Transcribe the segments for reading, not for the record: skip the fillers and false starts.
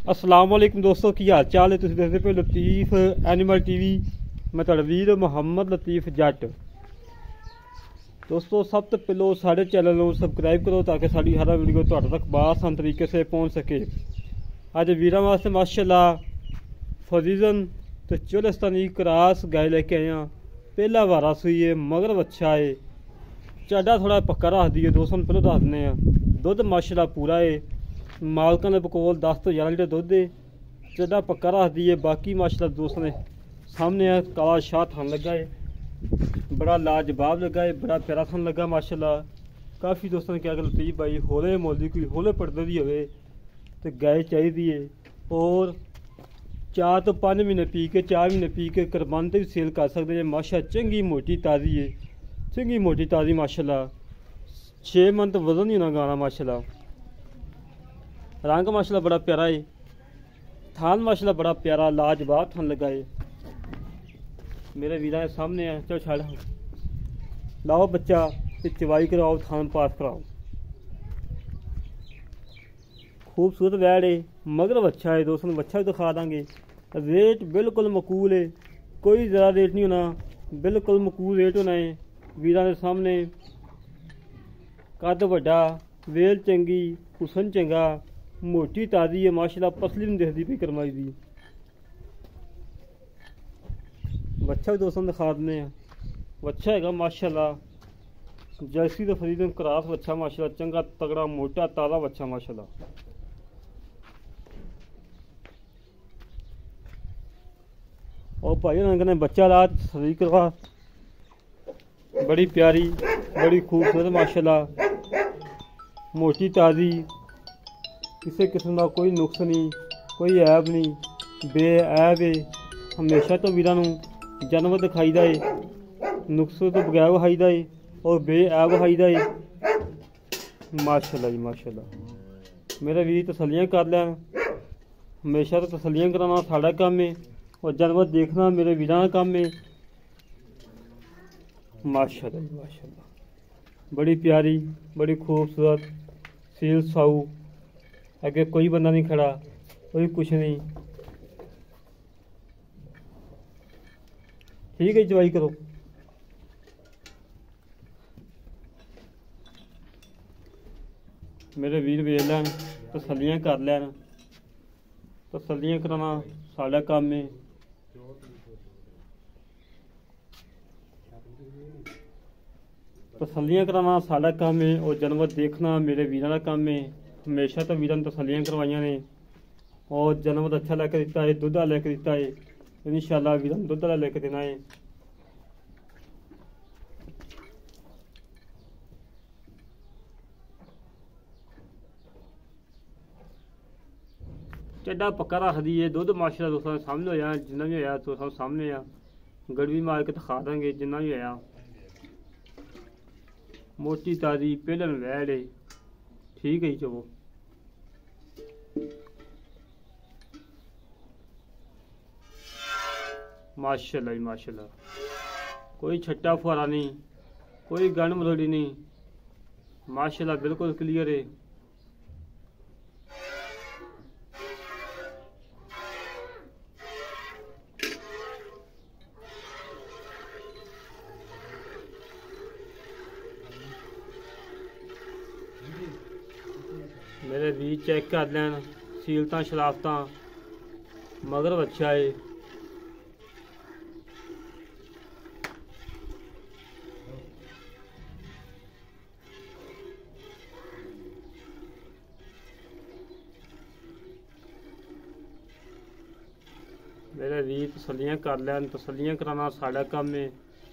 अस्सलाम वालेकुम दोस्तों की हाल चाल है। तुसीं देखदे पे लतीफ एनिमल टीवी। मैं तुहाडा वीर मुहम्मद लतीफ जट। दोस्तों सब तो पहलो साढ़े चैनल को सबसक्राइब करो ताकि साड़ी हर वीडियो तुहाडे तक बासान तरीके से पहुँच सके। अज वीरां वास्ते माशाअल्लाह फरीजन तो चोलिस्तानी क्रॉस गाय लेके आए हैं। पहला वारा सूई है, मगर अच्छा है, चाडा थोड़ा पक्का रख दी है। दोस्तों पहले दस दें दुध माशाअल्लाह पूरा है, मालकां दे कोल 10 तो 11 लीटर दुध है, चाडा पक्का रख दी है। बाकी माशाअल्लाह दोस्तों ने सामने है काला शाह थन लगा है, बड़ा लाजवाब लगा है, बड़ा प्यारा थन लगा माशाअल्लाह। काफ़ी दोस्तों ने क्या कर लतीफ भाई होले मोली कोई होले पड़ते भी होवे तो गाय चाहिए है। और 4 तो 5 महीने पी के 4 महीने पी के कुरबान भी सेल कर सकते हैं। माशा चंगी मोटी ताज़ी है, चंगी मोटी ताज़ी माशाअल्लाह। 6 मंथ वजन ही होना गाना माशाअल्लाह। रंग माशाअल्लाह बड़ा प्यारा है, थान माशाअल्लाह बड़ा प्यारा लाजवाब थान लगा है। मेरे वीरा के सामने है, चलो छाड़ लाओ बच्चा चवाई कराओ, थान पास कराओ। खूबसूरत वैड़ है, मगर बच्चा है। दोस्तों बच्चा भी दिखा देंगे। रेट बिल्कुल मकूल है, कोई ज़्यादा रेट नहीं होना, बिल्कुल मकूल रेट होना है। वीरा के सामने कद वड्डा, वेल चंगी, हुसन चंगा, मोटी ताज़ी है माशाअल्लाह। पसली नहीं दिखती पी करमाई दी। बच्चा भी दोस्तों दिखा दें, बच्चा है माशाअल्लाह। जर्सी तो फरीदन क्रॉस बच्चा माशाअल्लाह, चंगा तगड़ा मोटा ताज़ा बच्चा माशाअल्लाह। और भाई उन्होंने बच्चा रात सही करवा, बड़ी प्यारी बड़ी खूबसूरत माशाअल्लाह, मोटी ताज़ी, किसी किस्म का कोई नुक्स नहीं, कोई ऐब नहीं, बेऐब है। हमेशा तो वीरां नूं जानवर दिखाईदा है, नुक्स तो बगैर विखाईदा है और बेऐब विखाईदा है माशाअल्लाह जी माशाअल्लाह। मेरा वीर तसल्लियां कर लैन, हमेशा तो तसल्लियां कराना साड़ा काम है और जानवर देखना मेरे वीरां का काम है माशाअल्लाह जी माशाअल्लाह। बड़ी प्यारी बड़ी खूबसूरत सील साऊ, अगे कोई बंदा नहीं खड़ा, कोई कुछ नहीं। ठीक है चवाई करो। मेरे वीर वेख लैन, तसल्लियां कर लैन, तसल्लियां कराना साड़ा काम है। तसल्लियां कराना साड़ा काम है और जानवर देखना मेरे वीरां का काम है। हमेशा तो वीरां तसल्लियां करवाइयां ने और जानवर अच्छा लैके दिता है, दुद्ध लैके दिता है। इंशाअल्लाह वीरां दुद्ध लैके देना है। चड्डा पक्का रख दी है, दुद्ध माशाअल्लाह दोस्तों सामने होया, जिन्ना भी होया तो सामने आ, गड़वी मार के दिखा देंगे जिन्ना भी होया। मोटी ताज़ी पहलन वैड़ है, ठीक है जी चवो। माशाअल्लाह जी माशाअल्लाह, कोई छट्टा फुहारा नहीं, कोई गन मरोड़ी नहीं माशाअल्लाह, बिल्कुल क्लियर है। मेरे वीर चेक कर लैन, सीलतां शराफतां, मगर बच्चा है। मेरे वीर तसल्लियां कर लैन, तसल्लियां कराना साड़ा काम है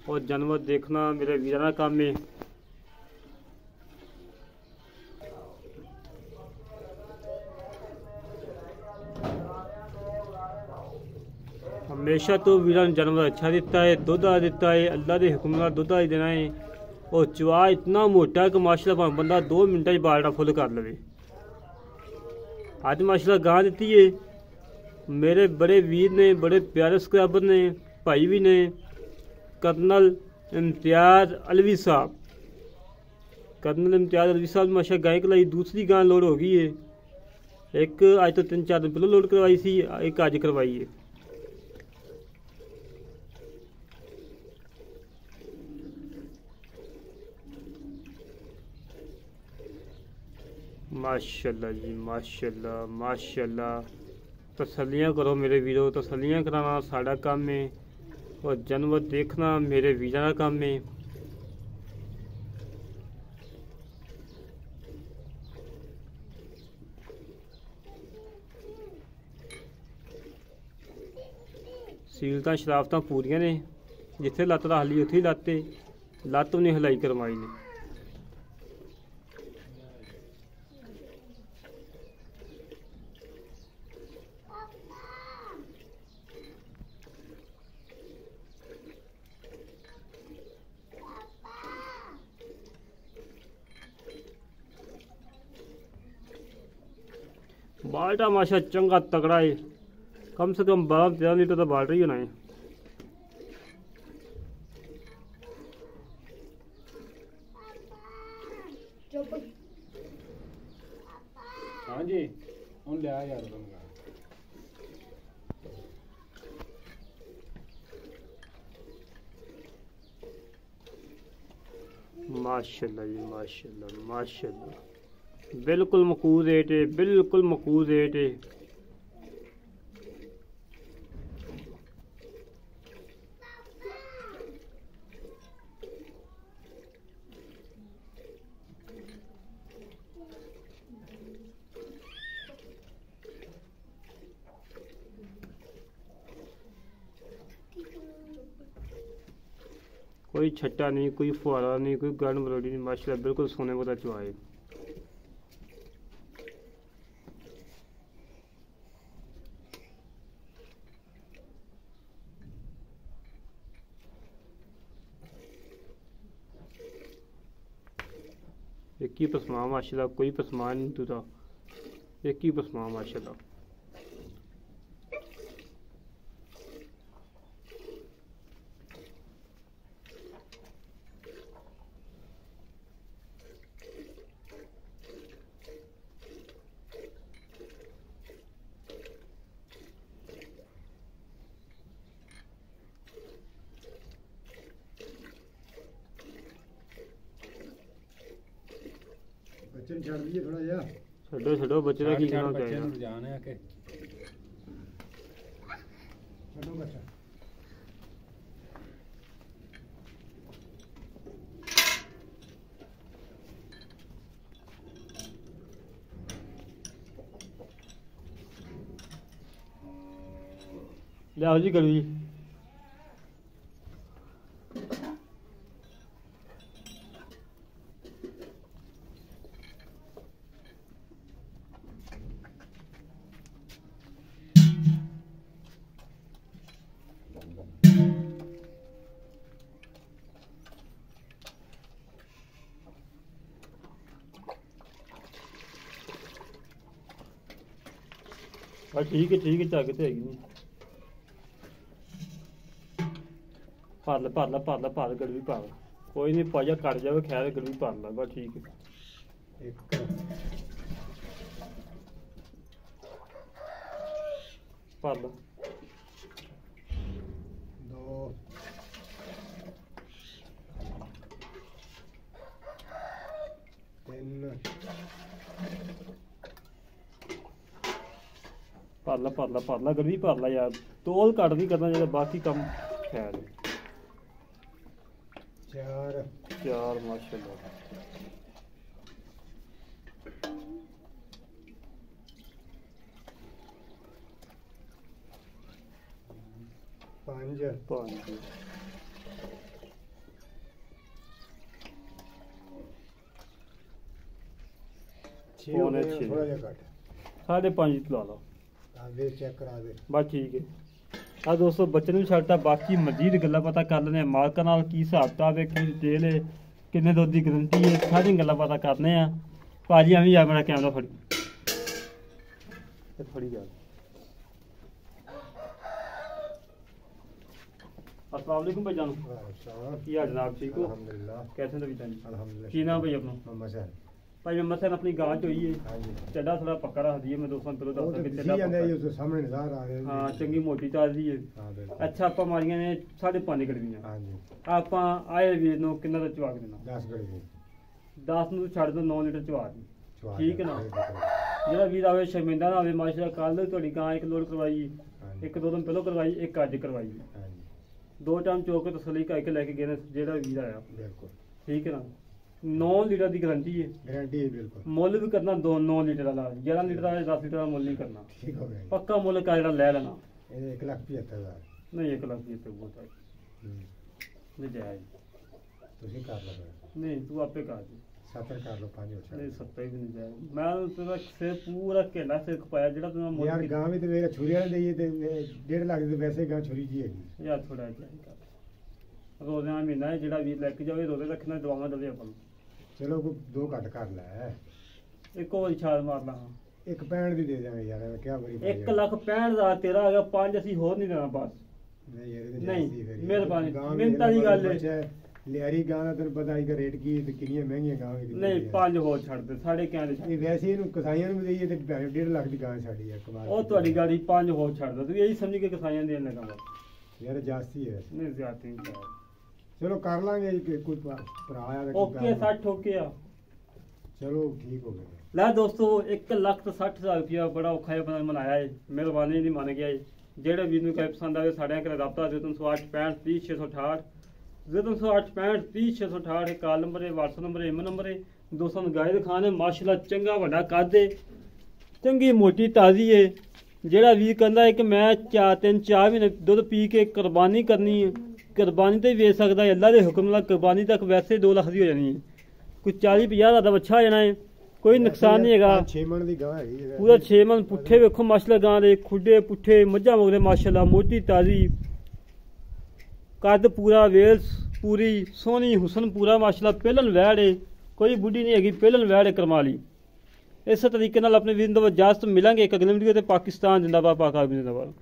और जानवर देखना मेरे वीरां का काम है। हमेशा तो वीरां जानवर अच्छा दिता है, दुद्ध आ दिता है, अल्लाह के हुक्म नाल दुद्ध आई देना है। और चवा इतना मोटा है कि माशाअल्लाह बंदा 2 मिनट बालटा फुल कर लवे। अज माशाअल्लाह गां दी है। मेरे बड़े वीर ने, बड़े प्यारे सब्सक्राइबर ने, भाई भी ने, कर्नल इम्तियाज़ अलवी साहब, कर्नल इम्तियाज़ अलवी साहब माशा गाय के लाई दूसरी गां लोड हो गई है। एक अज तो 3-4 दिन पहले लोड करवाई सी, एक अज करवाई है। माशाल्लाह जी, माशाल्लाह माशाल्लाह। तसल्लियाँ करो मेरे वीरों, तसल्लियाँ कराना साड़ा काम है और जानवर देखना मेरे वीरों का काम है। सीलतां शराफतां पूरियां ने, जिथे लत्त रख ली उत्थे ही लाते, लत्त भी नहीं हिलाई करवाई ने। बाल्टा माशा चंगा तगड़ा है, कम से कम 12-13 लीटर तो बाल्टा ही होना है। हाँ जी हम ले आया यार बनगा। माशाल्लाह जी, माशाल्लाह माशाल्लाह। बिल्कुल मकूज रेट है, बिल्कुल मकूज रेट है। कोई छट्टा नहीं, कोई फुहारा नहीं, कोई गर्म बरोड़ी नहीं, माशाल्लाह बिल्कुल सोने को चुआए। एक ही पसमा माशाल्लाह, कोई पसमा नहीं तुझा, एक ही पसमा माशाल्लाह। बच्चे छड़ दिए थोड़ा जा, छड्डो छड्डो बच्चे का की लेना बच्चे चाहिए। नु जाने आके छड्डो बच्चा। ले आओ जी गलवी। ठीक है झग तो हैगी नहीं। भर ला भर ला भर ला भर गड़वी भर, कोई नहीं पाजा कट जाए खैर गड़वी भर ला बस ठीक है। एक भर ला दो तीन भर ला भर ला भर ला गड़वी भर ला यार, तोल कट नहीं करना चाहिए, बाकी कम खैर है। चार चार माशाल्लाह। पांच पाँच छः हो गए, थोड़ा जा कट 5.5 ला लो आगे चेक करा दे बस ठीक है। आ दोस्तों बच्चे ਨੂੰ ਛੱਡਤਾ, ਬਾਕੀ ਮਜ਼ੀਦ ਗੱਲਾਂ ਪਤਾ ਕਰ ਲੈਣੇ ਆ ਮਾਲਕਾਂ ਨਾਲ, ਕੀ ਹਿਸਾਬ ਕਿਤਾਬ ਹੈ, ਕੀ ਡਿਟੇਲ ਹੈ, ਕਿੰਨੇ ਦੁੱਧ ਦੀ ਗਰੰਟੀ ਹੈ, ਸਾਰੀਆਂ ਗੱਲਾਂ ਪਤਾ ਕਰਨੇ ਆ। ਭਾਜੀ ਐਵੇਂ ਆ ਮੇਰਾ ਕੈਮਰਾ ਫੜੀ ਤੇ ਫੜੀ ਜਾ। अस्सलाम वालेकुम भाईजान, की हाल जनाब, ठीक हो? अल्हम्दुलिल्लाह। कैसे तबीयत है जी? अल्हम्दुलिल्लाह। की नाम भाई अपना? मोहम्मद सैन। ਭਾਈ ਮਸਨ ਆਪਣੀ ਗਾਂ ਚ ਹੋਈ ਹੈ ਹਾਂਜੀ ਚੱਡਾ ਥੋੜਾ ਪੱਕਾ ਰੱਖਦੀ ਹੈ। ਮੈਂ ਦੋਸਤਾਂ ਨੂੰ ਉਹ ਦੱਸਦਾ ਤੇ ਕਿ ਦਿਖੀ ਚੱਡਾ ਜਾਂਦਾ ਜੀ ਪੱਕਾ। ਉਸ ਸਾਹਮਣੇ ਨਜ਼ਰ ਆ ਰਿਹਾ ਹਾਂ ਚੰਗੀ ਮੋਟੀ ਤਾਜ਼ੀ ਹੈ। ਹਾਂ ਬਿਲਕੁਲ ਅੱਛਾ ਆਪਾਂ ਮਾਰੀਆਂ ਨੇ 5.5 ਗੜਵੀਆਂ। ਹਾਂਜੀ ਆਪਾਂ ਆਏ ਵੀਰ ਨੂੰ ਕਿੰਨਾ ਦਾ ਚਵਾ ਕੇ ਦੇਣਾ? 10 ਗੜੀ ਜੀ 10 ਨੂੰ ਛੱਡ ਦੋ 9 ਲੀਟਰ ਚਵਾ ਦੀ। ਚਵਾ ਠੀਕ ਹੈ ਨਾ? ਜਿਹੜਾ ਵੀਰ ਆਵੇ ਸ਼ਰਮਿੰਦਾ ਨਾ ਹੋਵੇ। ਮਾਸ਼ਾਅੱਲਾ ਕੱਲ ਤੁਹਾਡੀ ਗਾਂ ਇੱਕ ਲੋਡ ਕਰਵਾਈ, ਹਾਂਜੀ ਇੱਕ ਦੋ ਦਿਨ ਪਹਿਲਾਂ ਕਰਵਾਈ, ਇੱਕ ਅੱਜ ਕਰਵਾਈ। ਹਾਂਜੀ 2 ਟਾਈਮ ਚੋ ਕੇ ਤਸੱਲੀ ਕਰਕੇ ਲੈ ਕੇ ਗਏ ਨੇ ਜਿਹੜਾ ਵੀਰ ਆਇਆ। ਬਿਲਕੁਲ ਠੀਕ ਹੈ ਨਾ? 9 ਲੀਟਰ ਦੀ ਗਾਰੰਟੀ ਹੈ। ਗਾਰੰਟੀ ਹੈ ਬਿਲਕੁਲ ਮੁੱਲ ਵੀ ਕਰਨਾ 9 ਲੀਟਰ ਵਾਲਾ, 11 ਲੀਟਰ ਵਾਲਾ 10 ਲੀਟਰ ਦਾ ਮੁੱਲ ਨਹੀਂ ਕਰਨਾ। ਠੀਕ ਹੋ ਗਿਆ ਜੀ। ਪੱਕਾ ਮੁੱਲ ਕਾ ਜਿਹੜਾ ਲੈ ਲੈਣਾ। ਇਹਦੇ 1,75,000 ਨਹੀਂ 1 ਲੱਖ ਦੀ ਤੇ ਬਹੁਤ ਹੈ। ਨਹੀਂ ਜਾਇਜ਼। ਤੁਸੀਂ ਕਰ ਲਓ ਫਿਰ। ਨਹੀਂ ਤੂੰ ਆਪੇ ਕਰ ਦੇ। 70 ਕਰ ਲਓ 5 ਹੋ ਨਹੀਂ 70 ਵੀ ਨਹੀਂ ਜਾਇਜ਼। ਮੈਂ ਤੇਰਾ ਸਿਰ ਪੂਰਾ ਘੇਲਾ ਸਿਰ ਖਪਾਇਆ ਜਿਹੜਾ ਤੂੰ ਮੁੱਲ ਯਾਰ ਗਾਂ ਵੀ ਤੇ ਮੇਰੇ ਛੁਰੀ ਵਾਲੇ ਦੇਈਏ ਤੇ 1.5 ਲੱਖ ਦੇ ਵੈਸੇ ਗਾਂ ਛੁਰੀ ਜੀ ਹੈਗੀ। ਯਾਰ ਥੋੜਾ ਜਾਇਜ਼ ਕਰ। ਰੋਜ਼ਾਨਾ ਮਹੀਨਾ ਹੈ ਜਿਹੜਾ ਵੀ ਲੈ ਕੇ ਜਾਵੇ ਰੋਜ਼ੇ ਰੱਖਣਾ ਦਵਾਵਾਂ ਦੇਵੇ ਆਪਾਂ ਨੂੰ। ਚਲੋ ਕੋਈ 2 ਘੱਟ ਕਰ ਲੈ। ਇੱਕੋ ਵਾਰੀ ਛਾਲ ਮਾਰ ਲਾ। 1.65 ਦੀ ਦੇ ਦਿਆਂਗੇ ਯਾਰ ਐਵੇਂ ਕਿਆ ਬੜੀ 1,65,000 ਤੇਰਾ ਹੈਗਾ 5 ਅਸੀਂ ਹੋਰ ਨਹੀਂ ਦੇਣਾ ਬਸ। ਨਹੀਂ ਯਾਰ ਇਹਦੇ ਨਹੀਂ, ਜਾਇਜ਼ ਹੀ ਫਿਰ। ਮਿਹਰਬਾਨੀ। ਗਾਂ ਮਿਹਨਤ ਵਾਲੀ ਗੱਲ ਹੈ। ਬੱਚਾ ਲਿਆਰੀ ਗਾਂ ਦਾ ਤੈਨੂੰ ਪਤਾ ਹੀ ਰੇਟ ਕੀ ਹੈ ਤੇ ਕਿੰਨੀਆਂ ਮਹਿੰਗੀਆਂ ਗਾਂ ਵੀ ਨਹੀਂ 5 ਹੋਰ ਛੱਡ ਦੇ ਸਾਡੇ ਕਹਿਣ ਦੇ ਇਹ ਵੈਸੇ ਇਹਨੂੰ ਕਸਾਈਆਂ ਨੂੰ ਵੀ ਦੇਈਏ ਤੇ 1.5 ਲੱਖ ਦੀ ਗਾਂ ਸਾਡੀ ਹੈ ਕਮਾਲ। ਉਹ ਤੁਹਾਡੀ ਗਾੜੀ 5 ਹੋਰ ਛੱਡ ਦੇ। ਤੂੰ ਇਹੀ ਸਮਝ ਕੇ ਕਿਸਾਈਆਂ ਦੇਣ ਲੱਗਾ ਵਾ। ਯਾਰ ਜਾਸਤੀ ਹੈ ਵੈਸੇ। ਨਹੀਂ ਜ਼ਿਆਦਾ ਨਹੀਂ ਕਰ। ਚਲੋ ਕਰ ਲਾਂਗੇ ਜੀ ਕਿ ਕੋਈ ਭਰਾ ਆਇਆ ਤਾਂ ਕੋਈ ਓਕੇ ਗੱਲ 60 ਠੋਕੇ ਆ। ਚਲੋ ਠੀਕ ਹੋ ਗਿਆ। ਲੈ ਦੋਸਤੋ 1,60,000 ਰੁਪਇਆ ਬੜਾ ਔਖਾ ਜਿਹਾ ਬਣਾ ਮਨਾਇਆ ਹੈ। ਮਿਹਰਬਾਨੀ ਨਹੀਂ ਮੰਨ ਗਿਆ ਹੈ। ਜਿਹੜੇ ਵੀਰ ਨੂੰ ਕੋਈ ਪਸੰਦ ਆਵੇ ਸਾਡੇ ਨਾਲ ਰਾਬਤਾ ਦੇ 308 65 30 668 308 65 30 668 ਇਹ ਕਾਲ ਨੰਬਰ ਹੈ, WhatsApp ਨੰਬਰ ਹੈ, ਇਮੋ ਨੰਬਰ ਹੈ। ਦੋਸਤਾਂ ਨੂੰ ਗਾਇ ਦਿਖਾਣੇ ਮਾਸ਼ਾਅੱਲਾ ਚੰਗਾ ਵੱਡਾ ਕੱਦ ਹੈ, ਚੰਗੀ ਮੋਟੀ ਤਾਜ਼ੀ ਹੈ। ਜਿਹੜਾ ਵੀਰ ਕਹਿੰਦਾ ਹੈ ਕਿ ਮੈਂ 4 ਮਹੀਨੇ ਦੁੱਧ ਪੀ ਕੇ ਕੁਰਬਾਨੀ ਕਰਨੀ ਹੈ, ਕੁਰਬਾਨੀ ਤੇ ਵੇਚ ਸਕਦਾ ਹੈ। ਅੱਲਾ ਦੇ ਹੁਕਮ ਨਾਲ ਕੁਰਬਾਨੀ ਤੱਕ ਵੈਸੇ 2 ਲੱਖ ਦੀ ਹੋ ਜਾਣੀ ਹੈ। ਕੋਈ 40-50 ਹਜ਼ਾਰ ਦਾ ਬੱਚਾ ਹੋ ਜਾਣਾ ਹੈ। ਕੋਈ ਨੁਕਸਾਨ ਨਹੀਂ ਹੈਗਾ। 6 ਮਣ ਦੀ ਗਾਂ ਹੈਗੀ ਹੈ। ਪੂਰਾ 6 ਮਨ ਪੁੱਠੇ ਵੇਖੋ ਮਾਸ਼ਾਅੱਲਾ ਗਾਂ ਦੇ ਖੁੱਡੇ ਪੁੱਠੇ ਮੱਝਾਂ ਮਗਰੇ ਮਾਸ਼ਾਅੱਲਾ ਮੋਟੀ ਤਾਜ਼ੀ ਕੱਦ ਪੂਰਾ ਵੇਲ ਪੂਰੀ ਸੋਹਣੀ ਹੁਸਨ ਪੂਰਾ ਮਾਸ਼ਾਅੱਲਾ ਪਹਿਲਨ ਵੈੜ ਏ। ਕੋਈ ਬੁੱਢੀ ਨਹੀਂ ਹੈਗੀ ਪਹਿਲਨ ਵੈੜ ਕਰਮਾਲੀ। ਇਸੇ ਤਰੀਕੇ ਨਾਲ ਆਪਣੇ ਵੀਰ ਨੂੰ ਇਜਾਜ਼ਤ ਮਿਲਾਂਗੇ ਇੱਕ ਅਗਲੀ ਵੀਡੀਓ ਤੇ। ਪਾਕਿਸਤਾਨ ਜਿੰਦਾਬਾਦ, ਪਾਕ ਆਰਮੀ ਜਿੰਦਾਬਾਦ।